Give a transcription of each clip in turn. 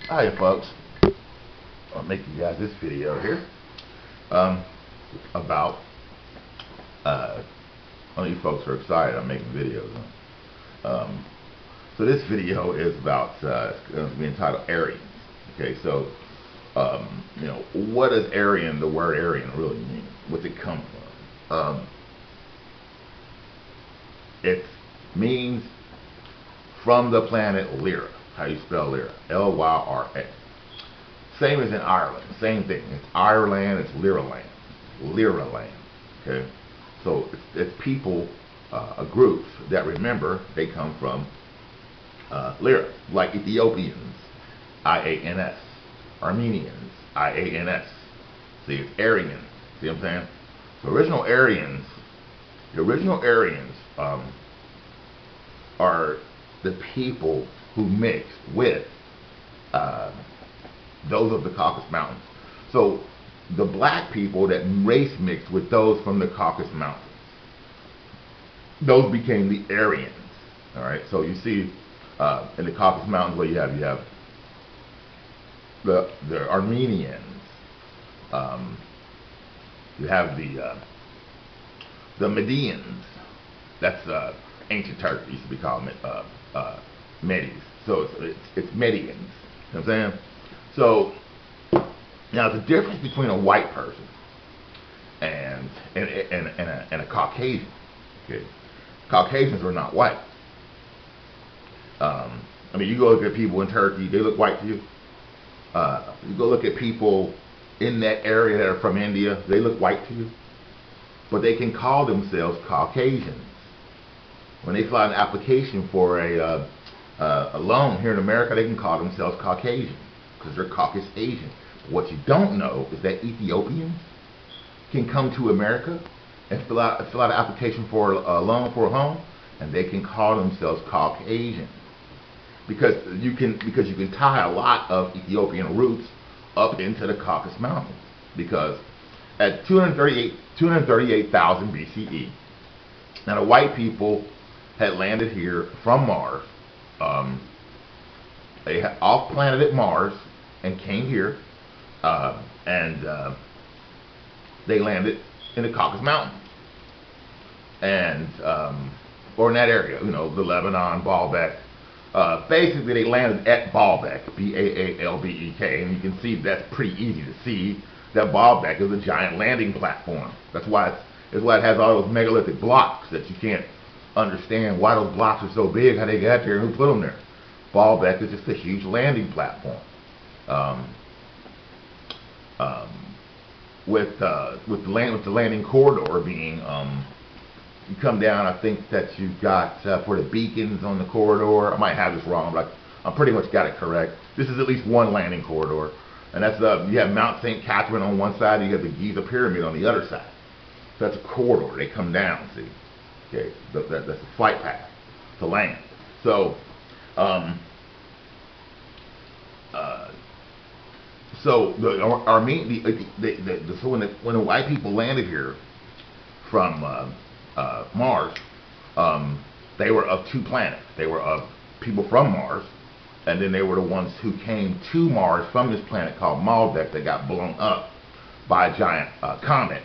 Hi folks, I'll make you guys this video here about all you folks are excited I'm making videos. So this video is about it's going to be entitled Aryans. Okay, so what does Aryan, the word Aryan, really mean? What's it come from? It means from the planet Lyra. How you spell Lyra? Lyra. Same as in Ireland. Same thing. It's Ireland. It's Lyra land. Lyra land. Okay. So it's people, groups that remember they come from Lyra, like Ethiopians, IANS, Armenians, IANS. See, it's Aryan. See what I'm saying? So the original Aryans are the people who mixed with those of the Caucasus Mountains. So the black people that race mixed with those from the Caucasus Mountains, those became the Aryans. All right. So you see in the Caucasus Mountains, what you have the Armenians. You have the Medians. That's ancient Turkey. Used to be called Medes. So it's Medians. You know what I'm saying? So now the difference between a white person and a Caucasian. Okay, Caucasians are not white. I mean, you go look at people in Turkey; they look white to you. You go look at people in that area that are from India; they look white to you. But they can call themselves Caucasians. When they file an application for a loan here in America, they can call themselves Caucasian because they're Caucasus Asian. What you don't know is that Ethiopians can come to America and fill out an application for a loan for a home, and they can call themselves Caucasian because you can tie a lot of Ethiopian roots up into the Caucasus Mountains. Because at 238,000 BCE, now the white people had landed here from Mars. They had off planet Mars and came here, and they landed in the Caucasus Mountains, and or in that area, the Lebanon, Baalbek. Basically, they landed at Baalbek, Baalbek, and you can see that's pretty easy to see that Baalbek is a giant landing platform. That's why it has all those megalithic blocks that you can't understand why those blocks are so big, how they got there, and who put them there. Baalbek is just a huge landing platform. With the landing corridor being, you come down. I think that you got for the beacons on the corridor. I might have this wrong, but I pretty much got it correct. This is at least one landing corridor, and that's you have Mount St. Catherine on one side, and you have the Giza Pyramid on the other side. So that's a corridor. They come down. See. Okay, that's a flight path to land. So, so when the white people landed here from Mars, they were of two planets. They were of people from Mars, and then they were the ones who came to Mars from this planet called Maldek that got blown up by a giant comet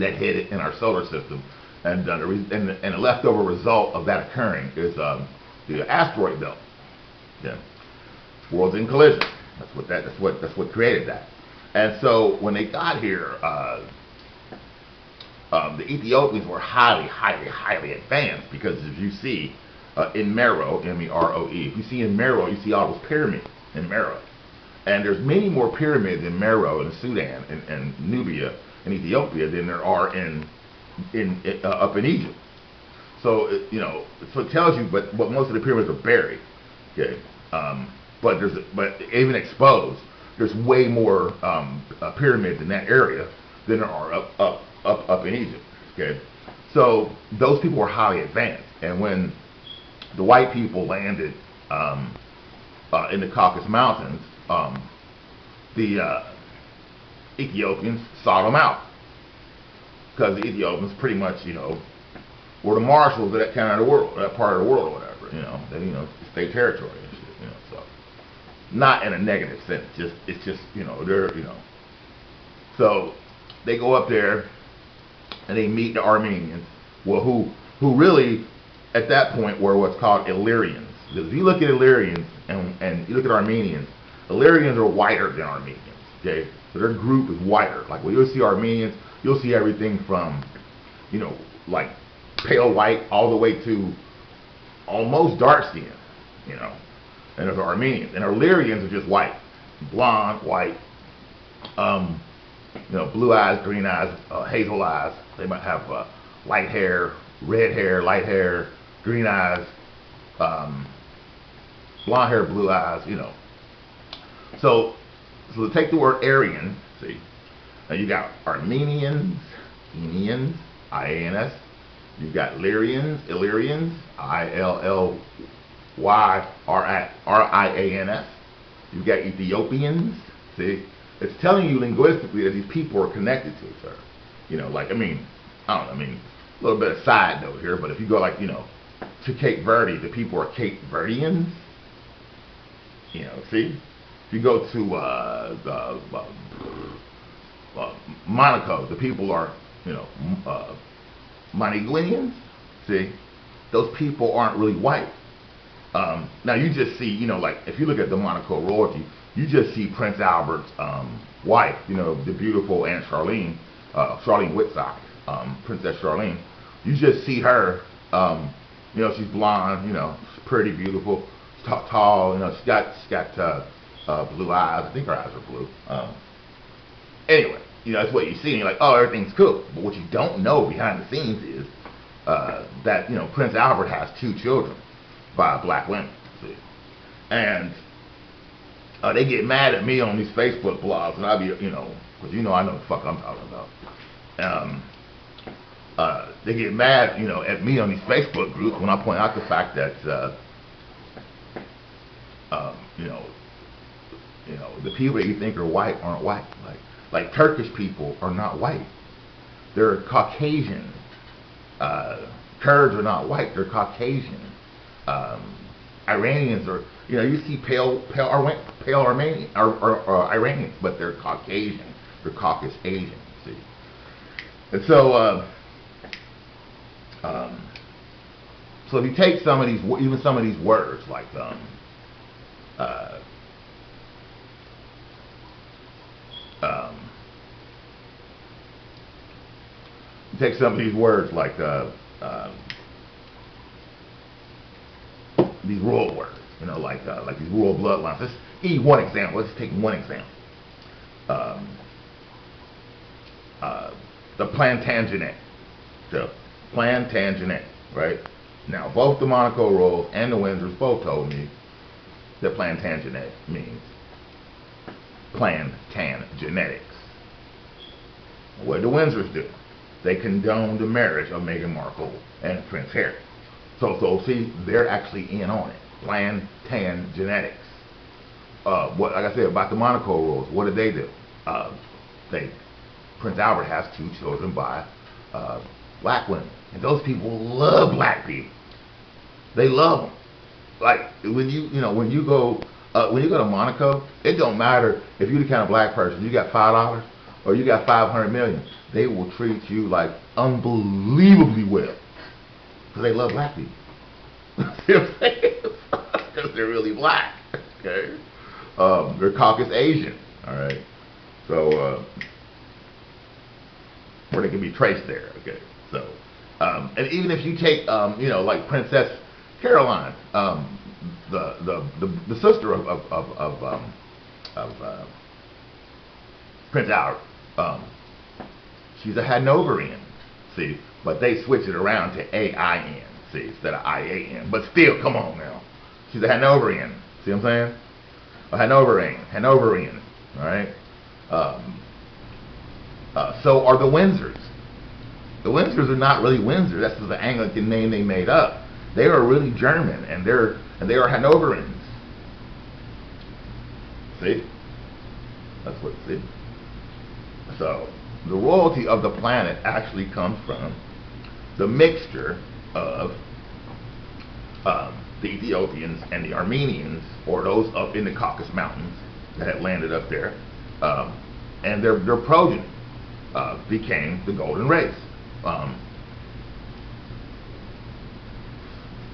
that hit it in our solar system. And the leftover result of that occurring is the asteroid belt. Yeah, worlds in collision. That's what created that. And so when they got here, the Ethiopians were highly advanced because if you see in Meroe, Meroe, if you see in Meroe, you see all those pyramids in Meroe, and there's many more pyramids in Meroe and Sudan and Nubia and Ethiopia than there are up in Egypt. So so it tells you, but most of the pyramids are buried. Okay, but even exposed, there's way more pyramids in that area than there are up in Egypt. Okay, so those people were highly advanced, and when the white people landed in the Caucasus Mountains, the Ethiopians sought them out. Because the Ethiopians pretty much, were the marshals of that kind of the world, that part of the world or whatever, they, state territory and shit, so. not in a negative sense. It's just they're So they go up there and they meet the Armenians, well, who really at that point were what's called Illyrians. Because if you look at Illyrians and you look at Armenians, Illyrians are whiter than Armenians. Okay, so their group is whiter. Like when you'll see Armenians, you'll see everything from like pale white all the way to almost dark skin. And there's Armenians, and Illyrians are just white, blonde, white. Blue eyes, green eyes, hazel eyes. They might have light hair, red hair, light hair, green eyes, blonde hair, blue eyes. So to take the word Aryan, see, now you got Armenians, Enians, IANS. You got Illyrians, ILLYRIANS. You got Ethiopians. See, it's telling you linguistically that these people are connected to each other. A little bit of side note here, but if you go to Cape Verde, the people are Cape Verdeans. See? If you go to Monaco, the people are, Monteguineans. See? Those people aren't really white. Now you just see, if you look at the Monaco royalty, you just see Prince Albert's wife, the beautiful Aunt Charlene, Charlene Whitsock, Princess Charlene. You just see her, she's blonde, she's pretty, beautiful, tall, she's got blue eyes. I think her eyes are blue. Anyway, that's what you see, and you're like, oh, everything's cool. But what you don't know behind the scenes is that Prince Albert has 2 children by black women. See? And they get mad at me on these Facebook blogs, and I be, because I know the fuck I'm talking about. They get mad, at me on these Facebook groups when I point out the fact that, the people that you think are white aren't white. Like Turkish people are not white. They're Caucasian. Kurds are not white. They're Caucasian. Iranians are, you see pale Armenian or Iranians, but they're Caucasian. They're Caucasus Asian. See, and so so if you take some of these, even some of these words like you take some of these words like these royal words, like these royal bloodlines. Let's eat one example. Let's take one example. The Plantagenet. The Plantagenet, right? Now, both the Monaco royals and the Windsors both told me that Plantagenet means plantan genetics. What did the Windsors do? They condoned the marriage of Meghan Markle and Prince Harry. So see, they're actually in on it. Plantan genetics. Like I said about the Monaco royals, what did they do? Prince Albert has 2 children by black women, and those people love black people. They love them. Like when you go to Monaco, it don't matter if you're the kind of black person, you got $5 or you got 500 million. They will treat you like unbelievably well because they love black people. See what I'm saying? Because they're really black. Okay, they're Caucasus Asian. All right, so where they can be traced there. Okay, so and even if you take like Princess Caroline, the sister of Prince Albert, she's a Hanoverian, see, but they switch it around to AIN, see, instead of IAN. But still, come on now, she's a Hanoverian. See what I'm saying? A Hanoverian. All right. So are the Windsors. The Windsors are not really Windsor. That's just the Anglican name they made up. They are really German, and they are Hanoverians. See? That's what. See? So the royalty of the planet actually comes from the mixture of the Ethiopians and the Armenians, or those up in the Caucasus Mountains that had landed up there, and their progeny became the Golden Race.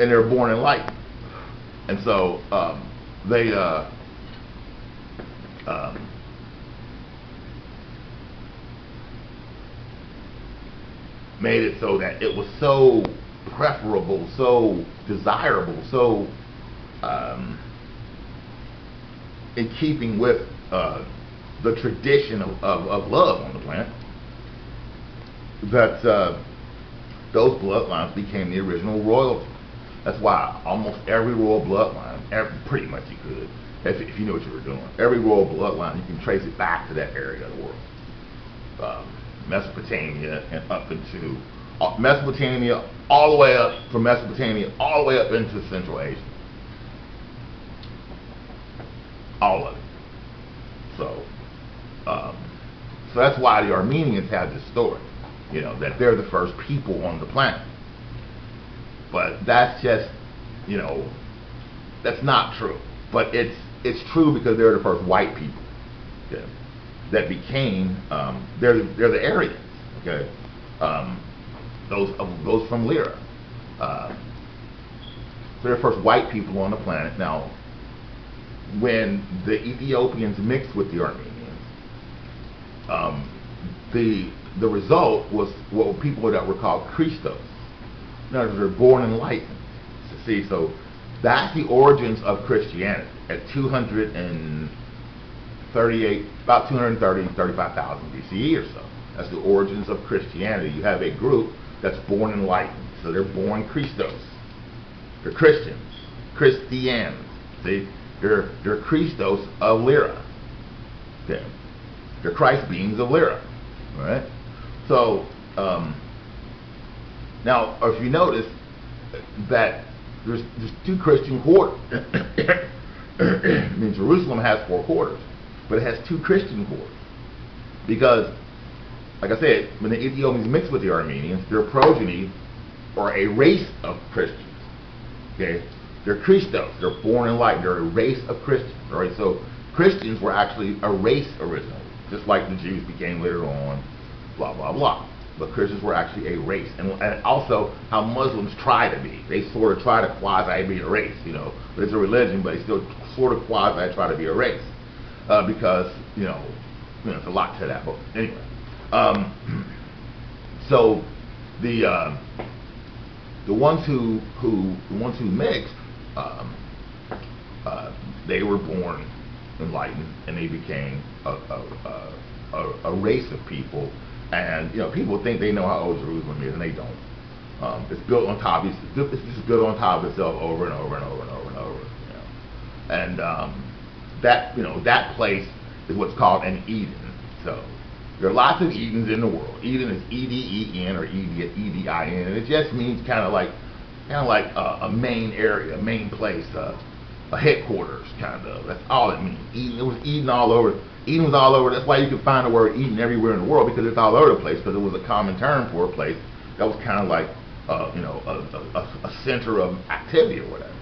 And they were born enlightened. And so they made it so that it was so preferable, so desirable, so in keeping with the tradition of love on the planet, that those bloodlines became the original royalty. That's why almost every royal bloodline, pretty much you could, if you knew what you were doing, every royal bloodline, you can trace it back to that area of the world. Mesopotamia and up into Mesopotamia, all the way up from Mesopotamia, all the way up into Central Asia. All of it. So that's why the Armenians have this story, you know, that they're the first people on the planet. But that's just, you know, that's not true. But it's true because they're the first white people, okay, that became they're the Aryans, okay, those from Lyra. So they're the first white people on the planet. Now, when the Ethiopians mixed with the Armenians, the result was what people that were called Christos. In other words, they're born enlightened. See, so that's the origins of Christianity at 238, about 235,000 BCE or so. That's the origins of Christianity. You have a group that's born enlightened, so they're born Christos. They're Christians, Christians. See, they're Christos of Lyra. Okay, they're Christ beings of Lyra. All right. So now, if you notice that there's two Christian quarters. I mean, Jerusalem has 4 quarters, but it has 2 Christian quarters. Because, like I said, when the Ethiopians mix with the Armenians, their progeny are a race of Christians. Okay? They're Christos. They're born enlightened. They're a race of Christians. All right? So Christians were actually a race originally, just like the Jews became later on, blah, blah, blah. But Christians were actually a race. And also how Muslims try to be. They sort of try to quasi be a race, you know. But it's a religion, but they still sort of quasi try to be a race. Because, you know, it's a lot to that. But anyway. So the ones who mixed, they were born enlightened, and they became a race of people. And, you know, people think they know how old Jerusalem is, and they don't. It's built on top. It's just built on top of itself over and over and over and over and over. You know? And that place is what's called an Eden. So there are lots of Edens in the world. Eden is E-D-E-N or E-D-I-N, and it just means kind of like a main area, a main place, a headquarters kind of. That's all it means. Eden. It was Eden all over. Eden was all over. That's why you can find the word Eden everywhere in the world, because it's all over the place. Because it was a common term for a place that was kind of like, you know, a center of activity or whatever.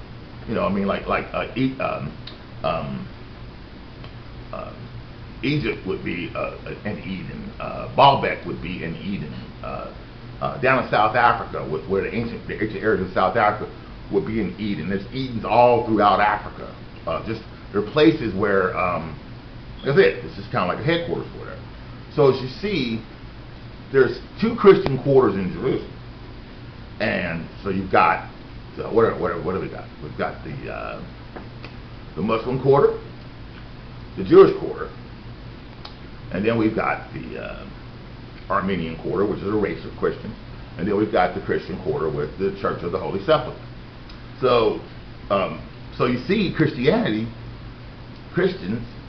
You know, I mean, Egypt would be an Eden. Baalbek would be an Eden. Down in South Africa, where the ancient areas of South Africa would be an Eden. There's Edens all throughout Africa. Just there are places where, that's it. It's just kind of like a headquarters or whatever. So as you see, there's 2 Christian quarters in Jerusalem, and so you've got what do we got? We've got the Muslim quarter, the Jewish quarter, and then we've got the Armenian quarter, which is a race of Christians, and then we've got the Christian quarter with the Church of the Holy Sepulchre. So, so you see, Christians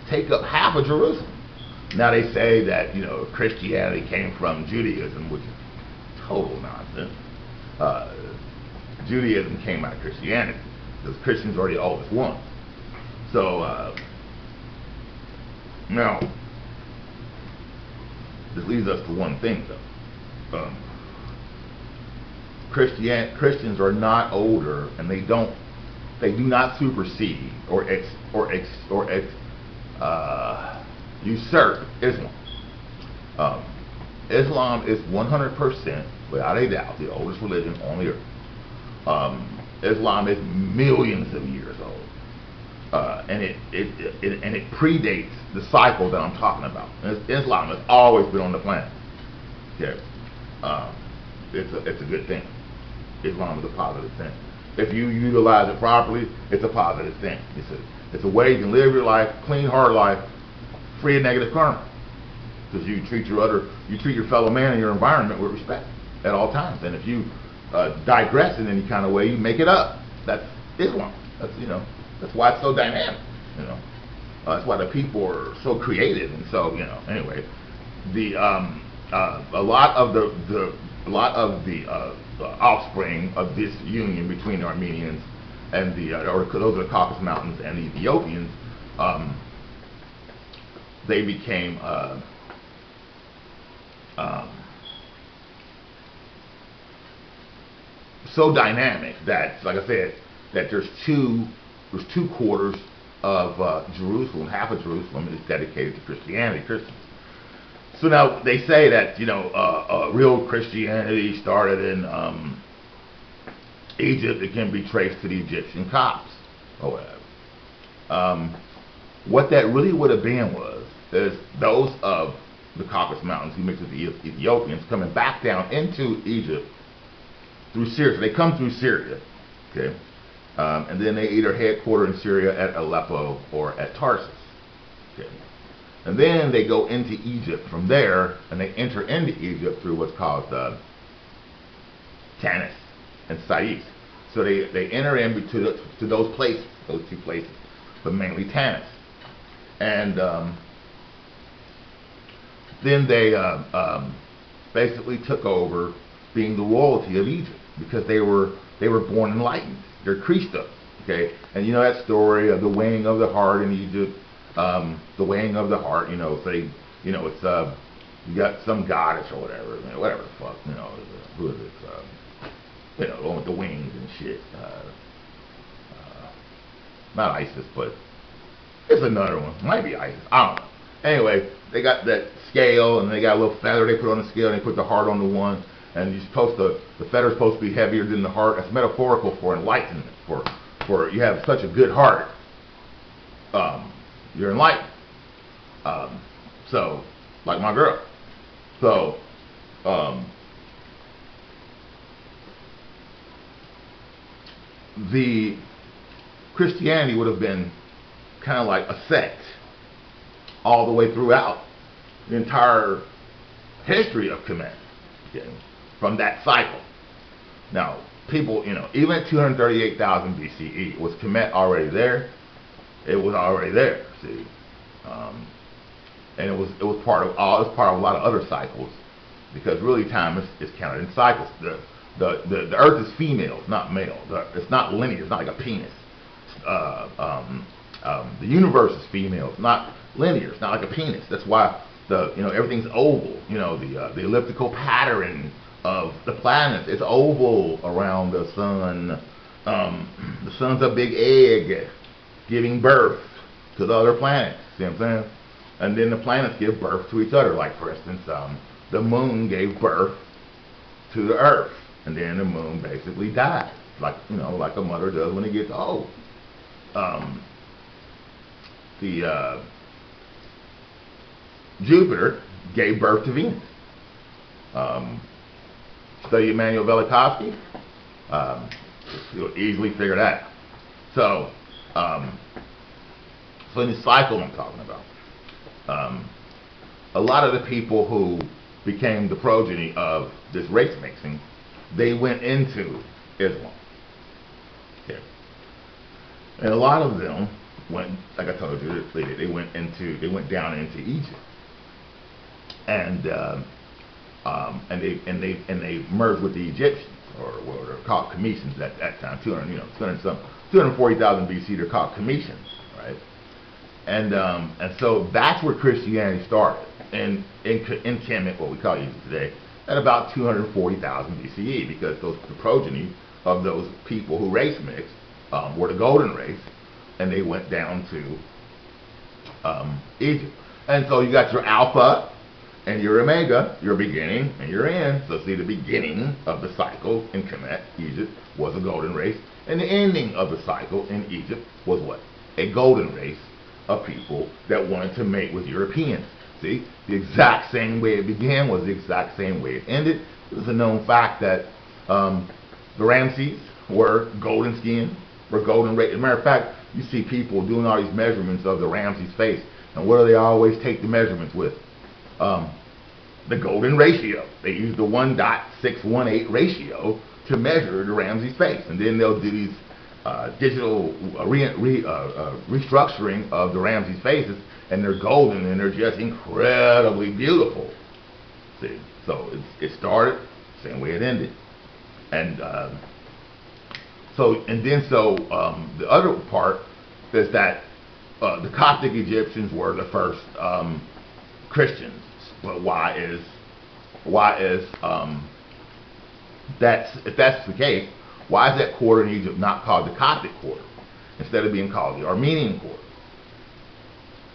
take up half of Jerusalem. Now they say that, you know, Christianity came from Judaism, which is total nonsense. Judaism came out of Christianity, because Christians are the oldest ones. So now this leads us to one thing, though. Christians are not older, and they don't they do not supersede or usurp Islam. Um, Islam is 100%, without a doubt, the oldest religion on the earth. Islam is millions of years old, and it predates the cycle that I'm talking about. Islam has always been on the planet. Okay, it's a good thing. Islam is a positive thing. If you utilize it properly, it's a positive thing. It's a way you can live your life, clean, hard life, free of negative karma. Because you treat your fellow man and your environment with respect at all times. And if you digress in any kind of way, you make it up. That's Islam. That's why it's so dynamic. That's why the people are so creative and so Anyway, a lot of the offspring of this union between the Armenians and those are the Caucasus Mountains and the Ethiopians, they became so dynamic that, like I said, that there's two quarters of Jerusalem. Half of Jerusalem is dedicated to Christians. So now they say that real Christianity started in Egypt. It can be traced to the Egyptian Copts or whatever. What that really would have been is those of the Caucasus Mountains who mixed with the Ethiopians coming back down into Egypt through Syria. So they come through Syria, okay, and then they either headquarter in Syria at Aleppo or at Tarsus, okay. And then they go into Egypt from there, and they enter into Egypt through what's called Tanis and Sais. So they enter into those places, those two places, but mainly Tanis. And then they basically took over being the royalty of Egypt because they were born enlightened. They're Christos, okay? And that story of the weighing of the heart in Egypt. The weighing of the heart, say, it's you got some goddess or whatever the fuck, who is it? The one with the wings and shit. Not ISIS, but it's another one. Might be ISIS. I don't know. Anyway, they got that scale and they got a little feather they put on the scale and they put the heart on the one, and the feather's supposed to be heavier than the heart. That's metaphorical for enlightenment. For you have such a good heart. You're enlightened. So, like my girl. So, the Christianity would have been kind of like a sect all the way throughout the entire history of Kemet, okay, from that cycle. Now, people, even at 238,000 BCE, was Kemet already there? It was already there, see, and it was part of a lot of other cycles, because really time is counted in cycles. The Earth is female, not male. It's not linear. It's not like a penis. The universe is female. It's not linear. It's not like a penis. That's why everything's oval. The elliptical pattern of the planets, it's oval around the sun. The sun's a big egg giving birth to the other planets. See what I'm saying? And then the planets give birth to each other. Like, for instance, the moon gave birth to the Earth, and then the moon basically died, like a mother does when it gets old. Jupiter gave birth to Venus. Study Immanuel Velikovsky, you'll easily figure that out. So in the cycle I'm talking about, a lot of the people who became the progeny of this race mixing, they went into Islam. Okay. And a lot of them went, like I told you, they went down into Egypt, and they merged with the Egyptians, or what they're called Cometians at that time. 240,000 BC, they're called Cometians, right? And so that's where Christianity started, in Kemet, what we call Egypt today, at about 240,000 BCE, because the progeny of those people who race mixed were the golden race, and they went down to Egypt. And so you got your alpha and your omega, your beginning and your end. So see, the beginning of the cycle in Kemet, Egypt, was a golden race, and the ending of the cycle in Egypt was what? A golden race of people that wanted to mate with Europeans. See, the exact same way it began was the exact same way it ended. It was a known fact that the Ramses were golden skinned, were golden race. As a matter of fact, you see people doing all these measurements of the Ramses face, and what do they always take the measurements with? The golden ratio. They use the 1.618 ratio to measure the Ramses face, and then they'll do these digital restructuring of the Ramses faces, and they're golden and they're just incredibly beautiful. See, so it started same way it ended, and the other part is that the Coptic Egyptians were the first Christians. But why is if that's the case, why is that quarter in Egypt not called the Coptic quarter instead of being called the Armenian quarter?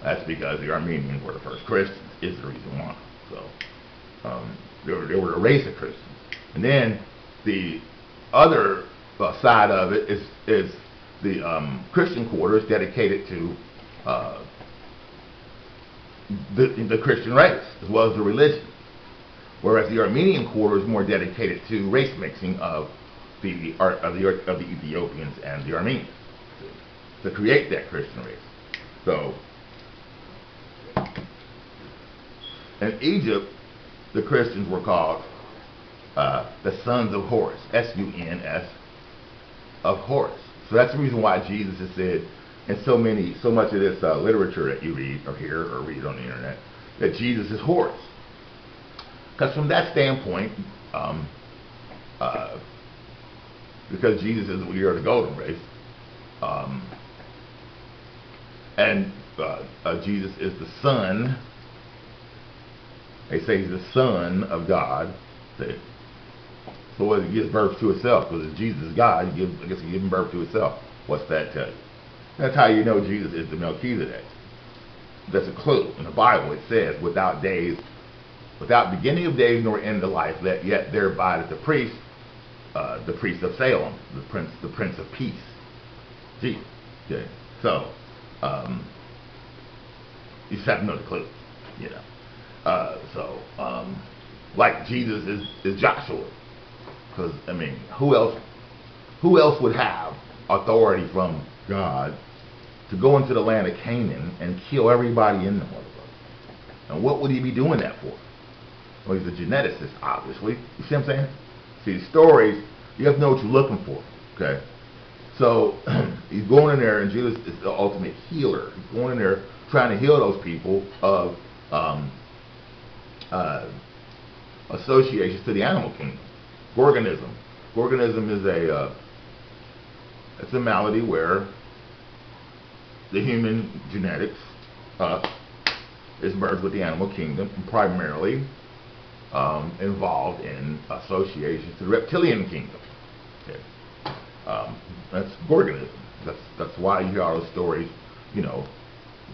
That's because the Armenians were the first Christians, is the reason why. So they were a race of Christians. And then the other side of it is the Christian quarter is dedicated to the Christian race as well as the religion, whereas the Armenian quarter is more dedicated to race mixing of the Ethiopians and the Armenians to create that Christian race. So in Egypt, the Christians were called the sons of Horus, S-U-N-S, of Horus. So that's the reason why Jesus has said in so much of this literature that you read or hear or read on the internet that Jesus is Horus. Because from that standpoint, because Jesus is, we are the golden race, and Jesus is the son. They say he's the son of God. So what, it gives birth to itself, because if Jesus is God, I guess he's giving birth to itself. What's that tell you? That's how you know Jesus is the Melchizedek. That's a clue. In the Bible it says, without beginning of days nor end of life, yet there abideth the priest of Salem, the Prince of Peace. Jesus. Okay. So, you just have to know the clue. You know. Like Jesus is Joshua. Because, I mean, who else would have authority from God to go into the land of Canaan and kill everybody in the motherfucker? And what would he be doing that for? Well, he's a geneticist, obviously. You see what I'm saying? See, the stories, you have to know what you're looking for. Okay? So, he's going in there, and Jesus is the ultimate healer. He's going in there trying to heal those people of associations to the animal kingdom. Gorgonism. Gorgonism is it's a malady where the human genetics is merged with the animal kingdom, and primarily involved in associations to the reptilian kingdom. Okay. That's Gorgonism. That's why you hear all those stories, you know,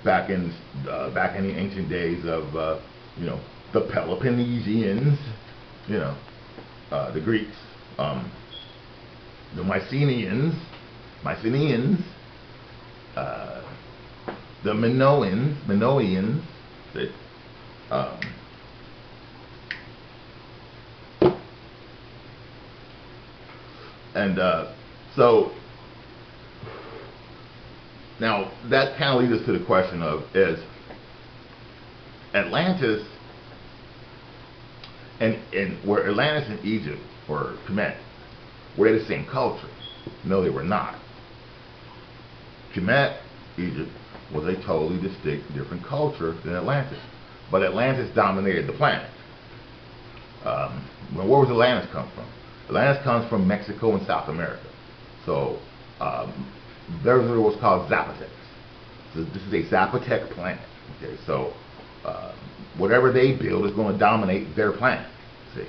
back in the ancient days of the Peloponnesians, you know, the Greeks, the Mycenaeans, the Minoans, so now that kind of leads us to the question of, is Atlantis and where Atlantis and Egypt or Kemet, were they the same culture? No, they were not. Kemet, Egypt, was a totally distinct, different culture than Atlantis. But Atlantis dominated the planet. Where was Atlantis come from? Atlantis comes from Mexico and South America. So there's what's called Zapotecs. So this is a Zapotec planet. Okay, so whatever they build is going to dominate their planet. See,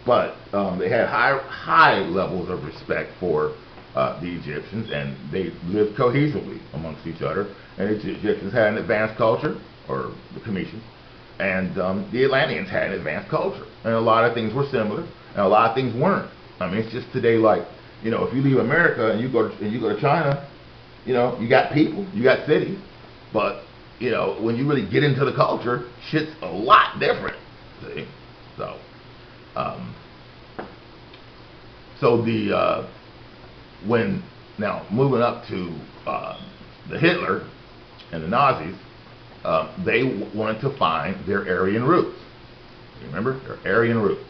but they had high levels of respect for the Egyptians, and they lived cohesively amongst each other. And the Egyptians had an advanced culture, or the Commission, and the Atlanteans had an advanced culture. And a lot of things were similar, and a lot of things weren't. I mean, it's just today, like, you know, if you leave America and you go to China, you know, you got people, you got cities, but you know, when you really get into the culture, shit's a lot different. See? So, when now moving up to the Hitler and the Nazis, they wanted to find their Aryan roots. You remember? Their Aryan roots.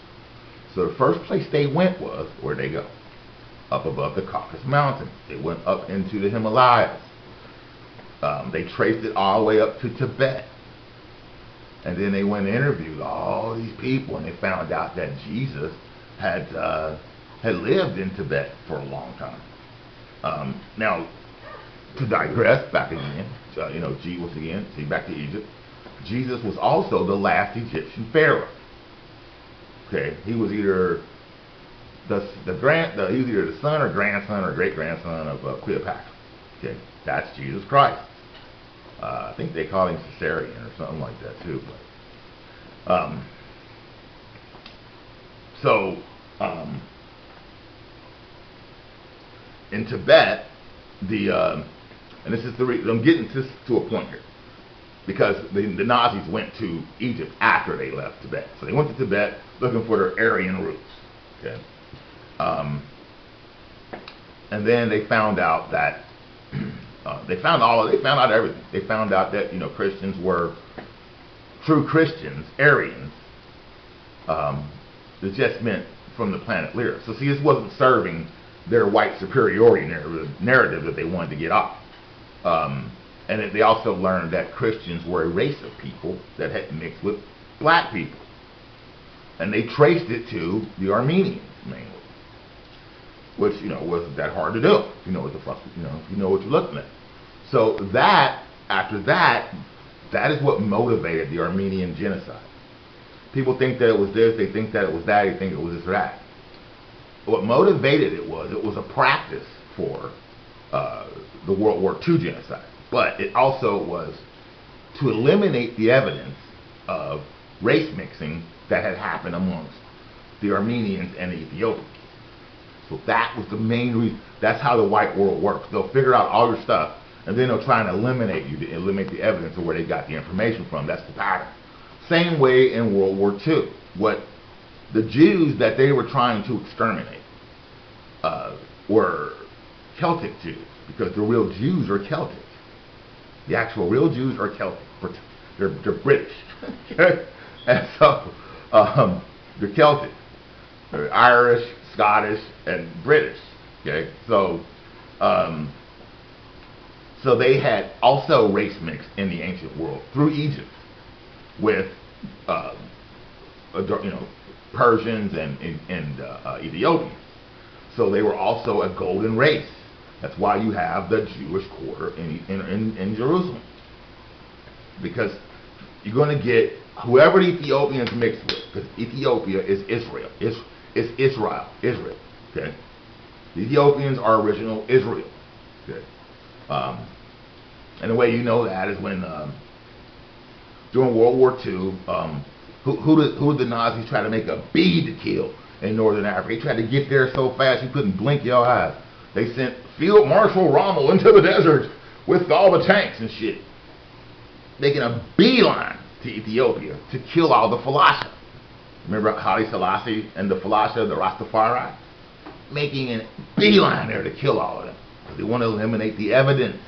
So the first place they went was, where'd they go? Up above the Caucasus Mountains. They went up into the Himalayas. They traced it all the way up to Tibet. And then they went and interviewed all these people, and they found out that Jesus had lived in Tibet for a long time. Now, to digress back again, you know, back to Egypt. Jesus was also the last Egyptian pharaoh. Okay, he was either he was either the son or grandson or great grandson of Cleopatra. Okay, that's Jesus Christ. I think they call him Caesarion or something like that too. But, in Tibet, and this is the reason I'm getting to a point here, because the Nazis went to Egypt after they left Tibet. So they went to Tibet looking for their Aryan roots. Okay, and then they found out that they found out everything. They found out that, you know, Christians were true Christians, Aryans. It just meant from the planet Lyra. So see, this wasn't serving their white superiority narrative that they wanted to get off. And they also learned that Christians were a race of people that had mixed with black people, and they traced it to the Armenians mainly, which, you know, wasn't that hard to do. If you know what the fuck, you know, if you know what you're looking at. So after that is what motivated the Armenian genocide. People think that it was this, they think that it was that, they think it was this or that. What motivated it was a practice for the World War II genocide. But it also was to eliminate the evidence of race mixing that had happened amongst the Armenians and the Ethiopians. So that was the main reason. That's how the white world works. They'll figure out all your stuff, and then they'll try and eliminate you, to eliminate the evidence of where they got the information from. That's the pattern. Same way in World War II. What the Jews that they were trying to exterminate were Celtic Jews, because the real Jews are Celtic. The actual real Jews are Celtic. They're British. And so they're Celtic. They're Irish, Scottish, and British. Okay, so they had also race mixed in the ancient world through Egypt with Persians and Ethiopians. So they were also a golden race. That's why you have the Jewish quarter in Jerusalem, because you're going to get whoever the Ethiopians mixed with, because Ethiopia is Israel. It's Israel. Okay, the Ethiopians are original Israel. Okay, and the way you know that is when during World War II, who did the Nazis try to make a bee to kill in Northern Africa? They tried to get there so fast you couldn't blink your eyes. They sent Field Marshal Rommel into the desert with all the tanks and shit, making a beeline to Ethiopia to kill all the Falasha. Remember Haile Selassie and the Falasha, the Rastafari? Making a beeline there to kill all of them, because they want to eliminate the evidence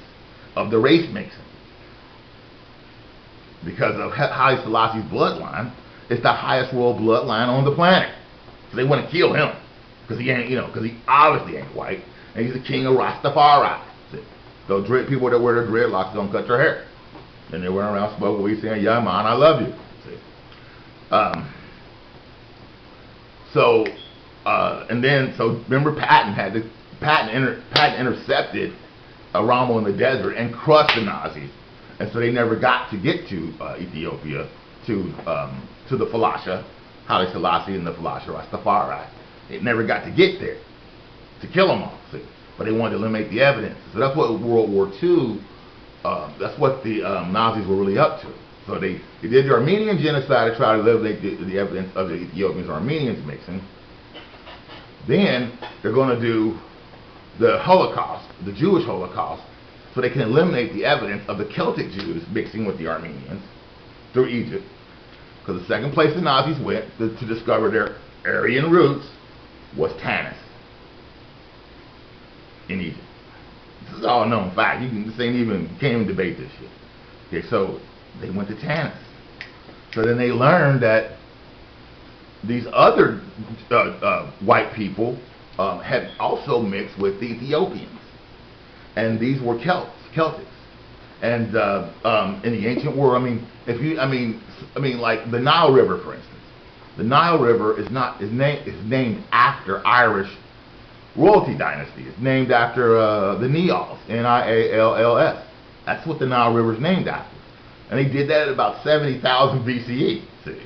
of the race mixing. Because of Haile Selassie's bloodline, it's the highest royal bloodline on the planet. So they want to kill him, because he ain't, because he obviously ain't white, and he's the king of Rastafari. Those people that wear their dreadlocks don't cut their hair, and they run around smoking weed saying, "Yeah, man, I love you." So remember, Patton intercepted Rommel in the desert and crushed the Nazis, and so they never got to get to Ethiopia, to the Falasha, Haile Selassie and the Falasha Rastafari. It never got to get there to kill them all. See? but they wanted to eliminate the evidence. So that's what World War II, that's what the Nazis were really up to. So they did the Armenian genocide to try to eliminate the evidence of the Ethiopians and Armenians mixing. Then they're going to do the Holocaust, the Jewish Holocaust, so they can eliminate the evidence of the Celtic Jews mixing with the Armenians through Egypt. Because the second place the Nazis went to discover their Aryan roots was Tanis in Egypt. This is all known fact. This ain't even, can't even debate this shit. Okay, so they went to Tanis. So then they learned that these other white people had also mixed with the Ethiopians, and these were Celtics. And in the ancient world, like the Nile River, for instance, the Nile River is named after Irish royalty dynasty. It's named after the Nialls, Nialls. That's what the Nile River is named after, and they did that at about 70,000 BCE. See.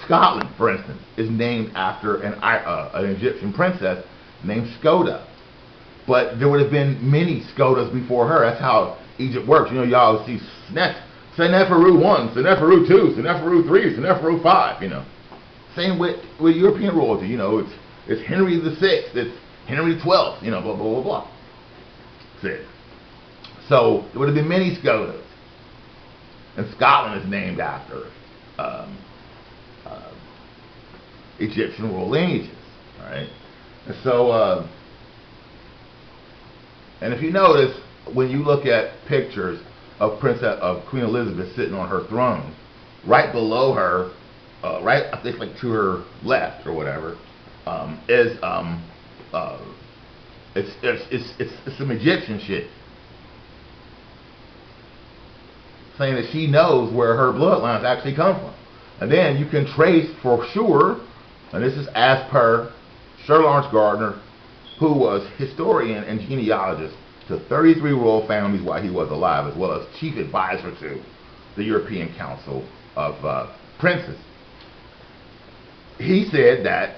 Scotland, for instance, is named after an Egyptian princess named Skoda. But there would have been many Skodas before her. That's how Egypt works. You know, y'all see Seneferu 1, Seneferu 2, Seneferu 3, Seneferu 5, you know. Same with European royalty, you know, it's Henry the Sixth, it's Henry the 12th, you know, blah, blah, blah, blah. That's it. So there would have been many Skodas. And Scotland is named after Egyptian royal lineages, right? And so, and if you notice, when you look at pictures of Queen Elizabeth sitting on her throne, right below her, right, I think like to her left or whatever, is it's some Egyptian shit, saying that she knows where her bloodlines actually come from. And then you can trace for sure, and this is as per Sir Lawrence Gardner, who was historian and genealogist to 33 royal families while he was alive, as well as chief advisor to the European Council of Princes. He said that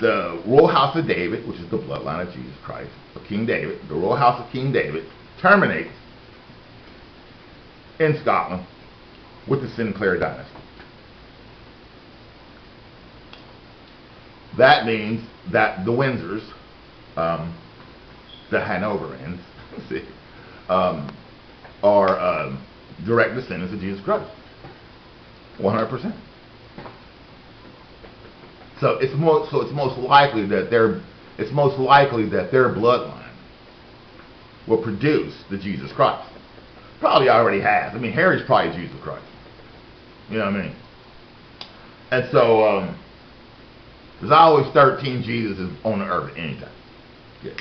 the royal house of David, which is the bloodline of Jesus Christ, of King David, the royal house of King David, terminates in Scotland with the Sinclair dynasty. That means that the Windsors, the Hanoverians, are direct descendants of Jesus Christ, 100%. So it's most likely that their bloodline will produce the Jesus Christ. Probably already has. I mean, Harry's probably Jesus Christ. You know what I mean? And so there's always 13 Jesuses on the earth at any time. Yeah.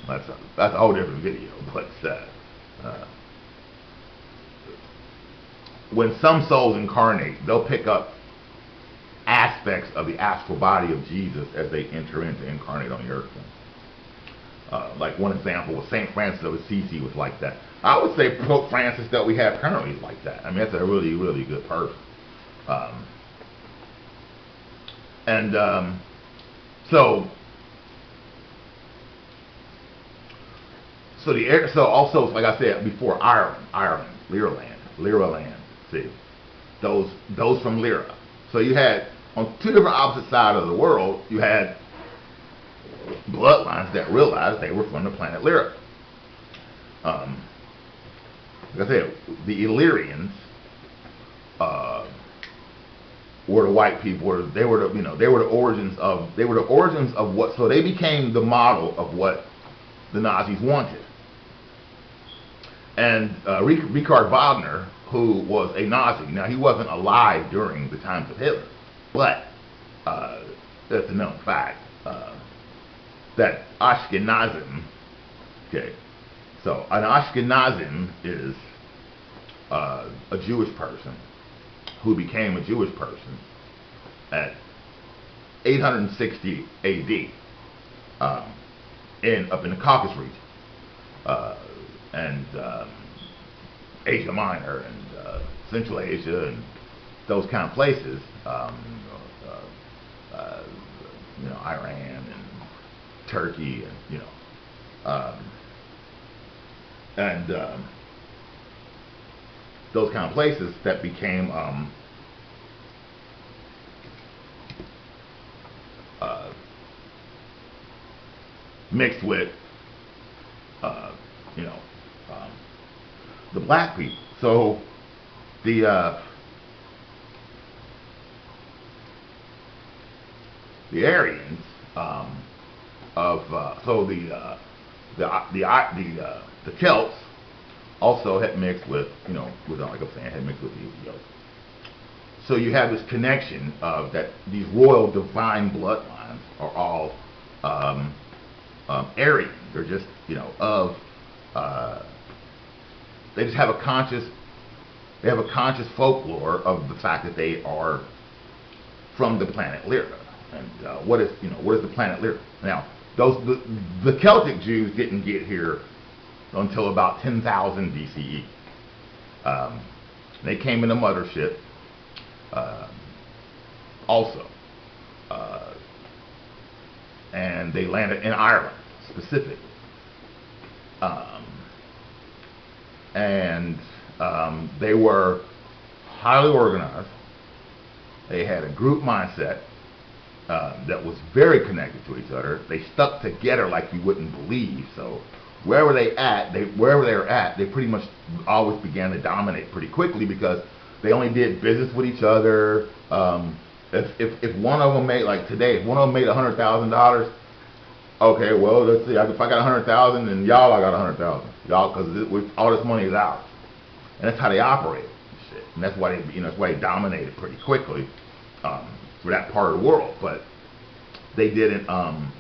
That's a whole different video. But when some souls incarnate, they'll pick up aspects of the astral body of Jesus as they enter into incarnate on the earth. Like one example was St. Francis of Assisi was like that. I would say Pope Francis that we have currently is like that. I mean, that's a really, really good person. So also, like I said before, Ireland, Lyraland, see, those from Lyra. So you had, on two different opposite sides of the world, you had bloodlines that realized they were from the planet Lyra. Like I said, the Illyrians were the white people. They were the origins of what. So they became the model of what the Nazis wanted. And Richard Wagner, who was a Nazi, now he wasn't alive during the times of Hitler, but that's a known fact. That Ashkenazim, okay, so an Ashkenazim is a Jewish person who became a Jewish person at 860 AD up in the Caucasus region, and Asia Minor and Central Asia and those kind of places. Iran and Turkey, and and those kind of places that became mixed with you know the black people. So the Aryans the Celts also had mixed with like I'm saying, had mixed with the Ethiopians. So you have this connection of that these royal divine bloodlines are all Aryan. They're just they just have a conscious folklore of the fact that they are from the planet Lyra. And what is the planet Lyra? Now, the Celtic Jews didn't get here until about 10,000 BCE. They came in a mothership also, and they landed in Ireland specifically, and they were highly organized. They had a group mindset that was very connected to each other. They stuck together like you wouldn't believe. So wherever they were at, they pretty much always began to dominate pretty quickly because they only did business with each other. If one of them made, like today, if one of them made $100,000, okay, well, let's see. If I got 100,000 and y'all, I got 100,000. Y'all, because all this money is ours, and that's how they operated. And that's why that's why they dominated pretty quickly for that part of the world. But they didn't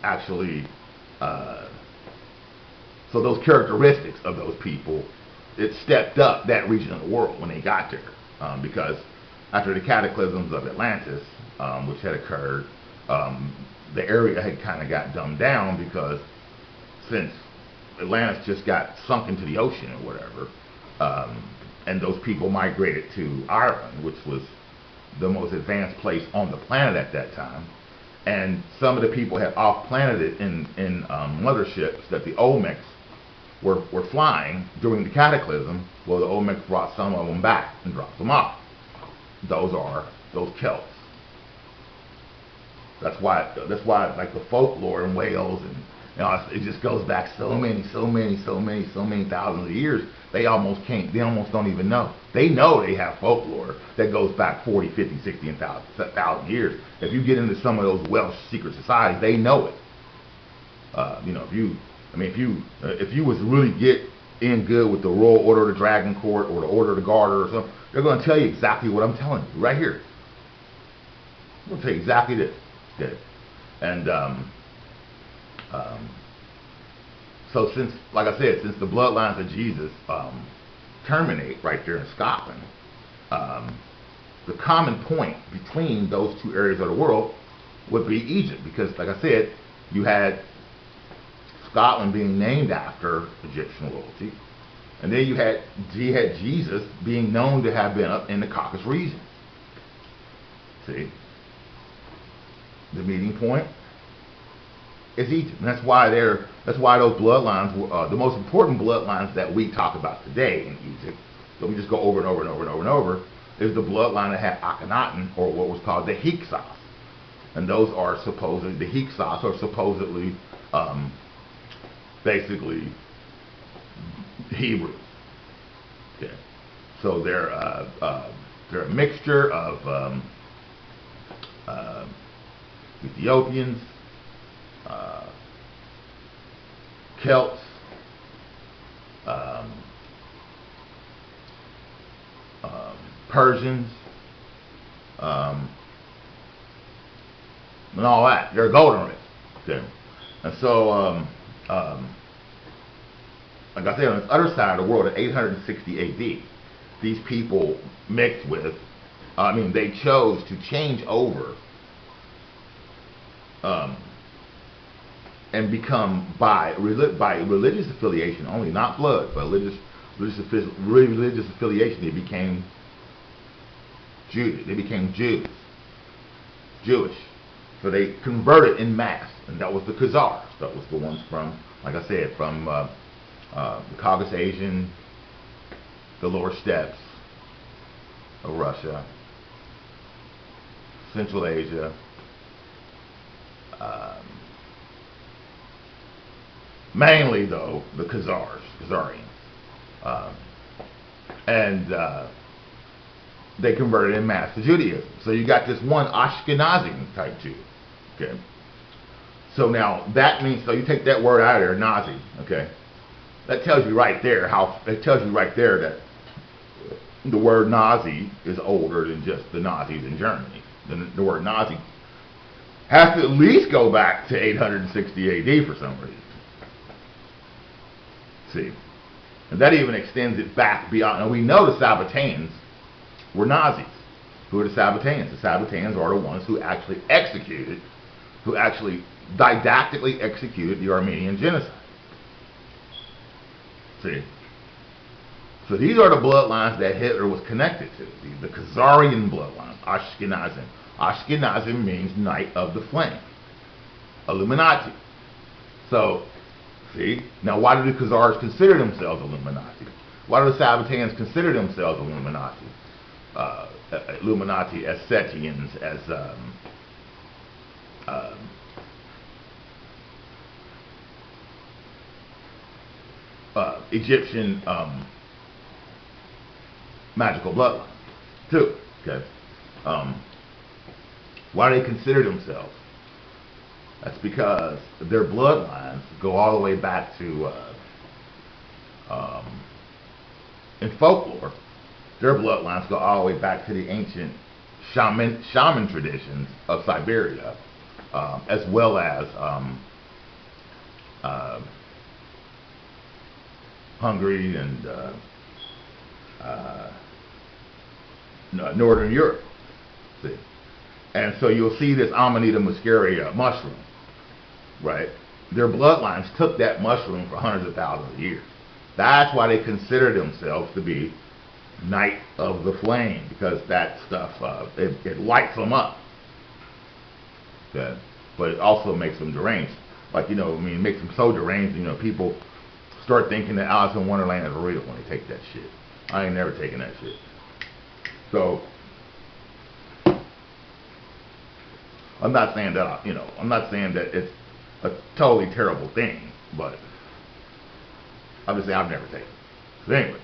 actually. So those characteristics of those people, it stepped up that region of the world when they got there, because after the cataclysms of Atlantis, which had occurred, the area had kind of got dumbed down because since Atlantis just got sunk into the ocean or whatever. And those people migrated to Ireland, which was the most advanced place on the planet at that time. And some of the people had off-planeted in motherships that the Olmecs were flying during the cataclysm. Well, the Olmecs brought some of them back and dropped them off. Those Celts. That's why like the folklore in Wales and it just goes back so many thousands of years. They almost don't even know. They know they have folklore that goes back 40, 50, 60, and 1,000 years. If you get into some of those Welsh secret societies, they know it. If you was really get in good with the Royal Order of the Dragon Court or the Order of the Garter or something, they're going to tell you exactly what I'm telling you right here. They'll tell you exactly this. Okay. And so since the bloodlines of Jesus terminate right there in Scotland, the common point between those two areas of the world would be Egypt, because like I said, you had Scotland being named after Egyptian royalty, and then you had Jesus being known to have been up in the Caucasus region. See, the meeting point is Egypt, and that's why those bloodlines were the most important bloodlines that we talk about today in Egypt. So we just go over and over and over and over and over. Is the bloodline that had Akhenaten, or what was called the Hyksos, and those are supposedly the Hyksos are supposedly basically Hebrew. Okay, so they're a mixture of Ethiopians, Celts, Persians, and all that. They're a golden race. Okay. And so, like I said, on this other side of the world, in 860 AD, these people mixed with, they chose to change over and become by religious affiliation only, not blood, but religious affiliation. They became Jews. Jewish. So they converted in mass, and that was the Khazars. That was the ones from, like I said, from the Caucasus Asian, the lower steppes of Russia, Central Asia, mainly though the Khazarians, and they converted in mass to Judaism. So you got this one Ashkenazi type Jew. Okay. So now that means, so you take that word out of there, Nazi. Okay. That tells you right there that the word Nazi is older than just the Nazis in Germany. The word Nazi has to at least go back to 860 AD for some reason. See, and that even extends it back beyond. And we know the Sabbateans were Nazis. Who are the Sabbateans? The Sabbateans are the ones who actually didactically executed the Armenian genocide. See, so these are the bloodlines that Hitler was connected to. The Khazarian bloodline, Ashkenazim. Ashkenazim means Knight of the Flame, Illuminati. So, see, now why do the Khazars consider themselves Illuminati? Why do the Sabbateans consider themselves Illuminati? Illuminati as Setians, as Egyptian magical bloodline too. Okay. Why do they consider themselves? That's because their bloodlines go all the way back to in folklore. Their bloodlines go all the way back to the ancient shaman traditions of Siberia, as well as Hungary and Northern Europe. See? And so you'll see this Amanita muscaria mushroom, right? Their bloodlines took that mushroom for hundreds of thousands of years. That's why they consider themselves to be Knight of the Flame, because that stuff, it lights them up. Okay? But it also makes them deranged. Like, it makes them so deranged, people start thinking that Alice in Wonderland is real when they take that shit. I ain't never taken that shit. So, I'm not saying that, I'm not saying that it's a totally terrible thing, but obviously I've never taken it. So anyway,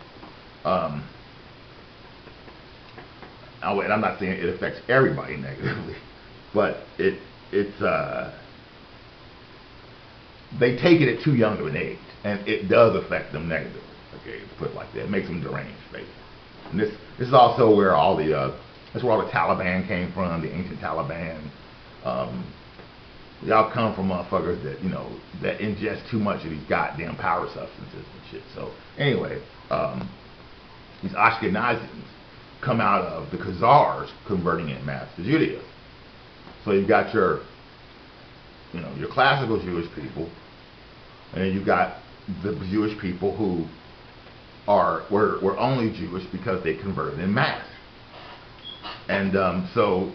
and I'm not saying it affects everybody negatively, but it's they take it at too young of an age, and it does affect them negatively. Okay, to put it like that, it makes them deranged, basically. And this is also where all the that's where all the Taliban came from, the ancient Taliban. Y'all come from motherfuckers that that ingest too much of these goddamn power substances and shit. So anyway, these Ashkenazis come out of the Khazars converting in mass to Judaism. So you've got your your classical Jewish people, and then you've got the Jewish people who were only Jewish because they converted in mass. And so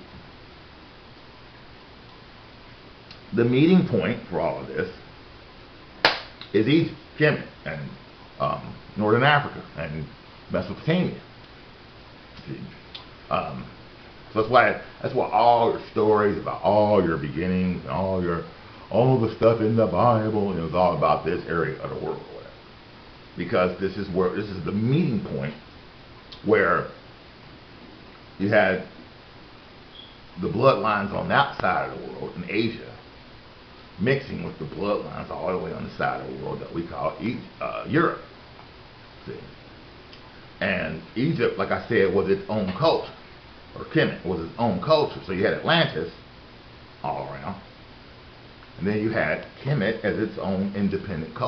the meeting point for all of this is Egypt, Kemet, and Northern Africa, and Mesopotamia. So that's why all your stories about all your beginnings and all the stuff in the Bible is all about this area of the world, or whatever. Because this is the meeting point where you had the bloodlines on that side of the world in Asia mixing with the bloodlines all the way on the side of the world that we call Europe. See? And Egypt, like I said, was its own culture, or Kemet was its own culture. So you had Atlantis all around, and then you had Kemet as its own independent culture.